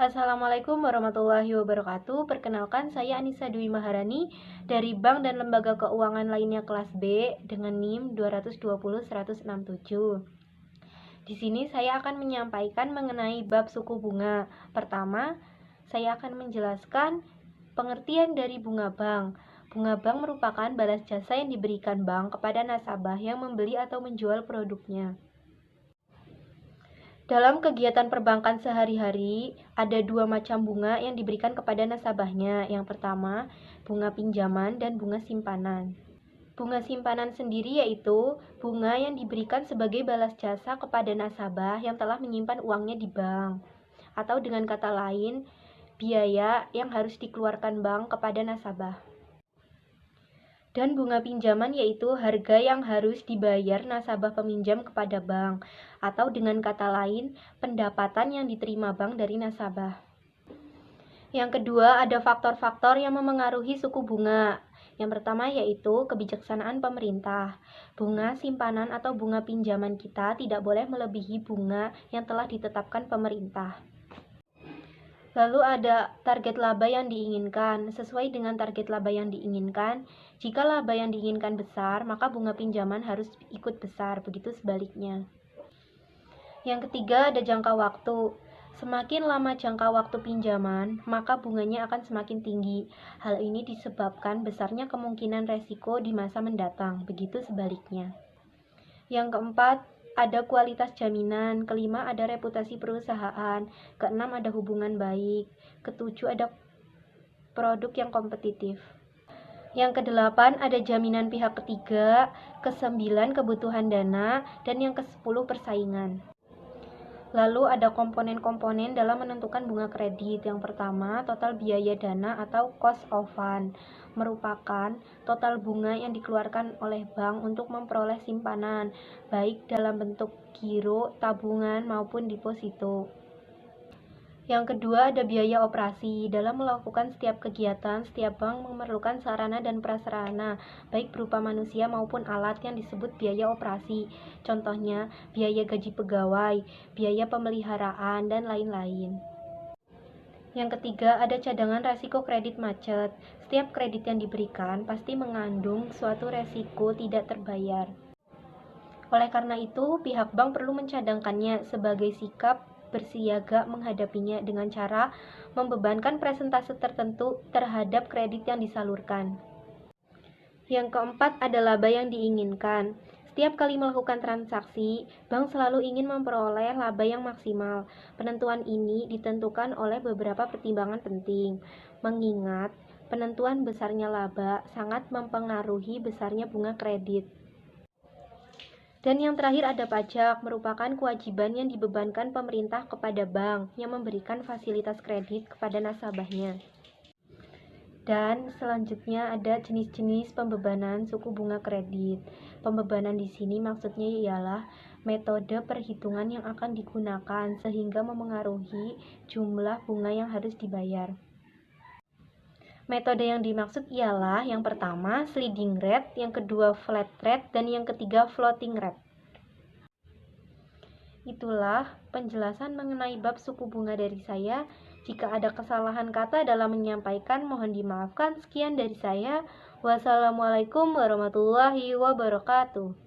Assalamualaikum warahmatullahi wabarakatuh. Perkenalkan, saya Anissa Dwi Maharani dari Bank dan Lembaga Keuangan lainnya kelas B dengan NIM 220.167. Di sini saya akan menyampaikan mengenai bab suku bunga. Pertama, saya akan menjelaskan pengertian dari bunga bank. Bunga bank merupakan balas jasa yang diberikan bank kepada nasabah yang membeli atau menjual produknya. Dalam kegiatan perbankan sehari-hari, ada dua macam bunga yang diberikan kepada nasabahnya. Yang pertama, bunga pinjaman dan bunga simpanan. Bunga simpanan sendiri yaitu bunga yang diberikan sebagai balas jasa kepada nasabah yang telah menyimpan uangnya di bank. Atau dengan kata lain, biaya yang harus dikeluarkan bank kepada nasabah. Dan bunga pinjaman yaitu harga yang harus dibayar nasabah peminjam kepada bank, atau dengan kata lain, pendapatan yang diterima bank dari nasabah. Yang kedua, ada faktor-faktor yang memengaruhi suku bunga. Yang pertama yaitu kebijaksanaan pemerintah. Bunga simpanan atau bunga pinjaman kita tidak boleh melebihi bunga yang telah ditetapkan pemerintah. Lalu ada target laba yang diinginkan. Sesuai dengan target laba yang diinginkan, jika laba yang diinginkan besar, maka bunga pinjaman harus ikut besar, begitu sebaliknya. Yang ketiga ada jangka waktu. Semakin lama jangka waktu pinjaman, maka bunganya akan semakin tinggi. Hal ini disebabkan besarnya kemungkinan resiko di masa mendatang, begitu sebaliknya. Yang keempat, ada kualitas jaminan. Kelima, ada reputasi perusahaan. Keenam, ada hubungan baik. Ketujuh, ada produk yang kompetitif. Yang kedelapan, ada jaminan pihak ketiga. Kesembilan, kebutuhan dana. Dan yang kesepuluh, persaingan. Lalu ada komponen-komponen dalam menentukan bunga kredit. Yang pertama, total biaya dana atau cost of fund merupakan total bunga yang dikeluarkan oleh bank untuk memperoleh simpanan, baik dalam bentuk giro, tabungan, maupun deposito. Yang kedua ada biaya operasi. Dalam melakukan setiap kegiatan, setiap bank memerlukan sarana dan prasarana, baik berupa manusia maupun alat yang disebut biaya operasi. Contohnya, biaya gaji pegawai, biaya pemeliharaan, dan lain-lain. Yang ketiga, ada cadangan resiko kredit macet. Setiap kredit yang diberikan pasti mengandung suatu resiko tidak terbayar. Oleh karena itu, pihak bank perlu mencadangkannya sebagai sikap bersiaga menghadapinya dengan cara membebankan persentase tertentu terhadap kredit yang disalurkan. Yang keempat ada laba yang diinginkan. Setiap kali melakukan transaksi, bank selalu ingin memperoleh laba yang maksimal. Penentuan ini ditentukan oleh beberapa pertimbangan penting, mengingat penentuan besarnya laba sangat mempengaruhi besarnya bunga kredit. Dan yang terakhir ada pajak, merupakan kewajiban yang dibebankan pemerintah kepada bank yang memberikan fasilitas kredit kepada nasabahnya. Dan selanjutnya ada jenis-jenis pembebanan suku bunga kredit. Pembebanan di sini maksudnya ialah metode perhitungan yang akan digunakan sehingga memengaruhi jumlah bunga yang harus dibayar. Metode yang dimaksud ialah yang pertama sliding rate, yang kedua flat rate, dan yang ketiga floating rate. Itulah penjelasan mengenai bab suku bunga dari saya. Jika ada kesalahan kata dalam menyampaikan, mohon dimaafkan. Sekian dari saya. Wassalamualaikum warahmatullahi wabarakatuh.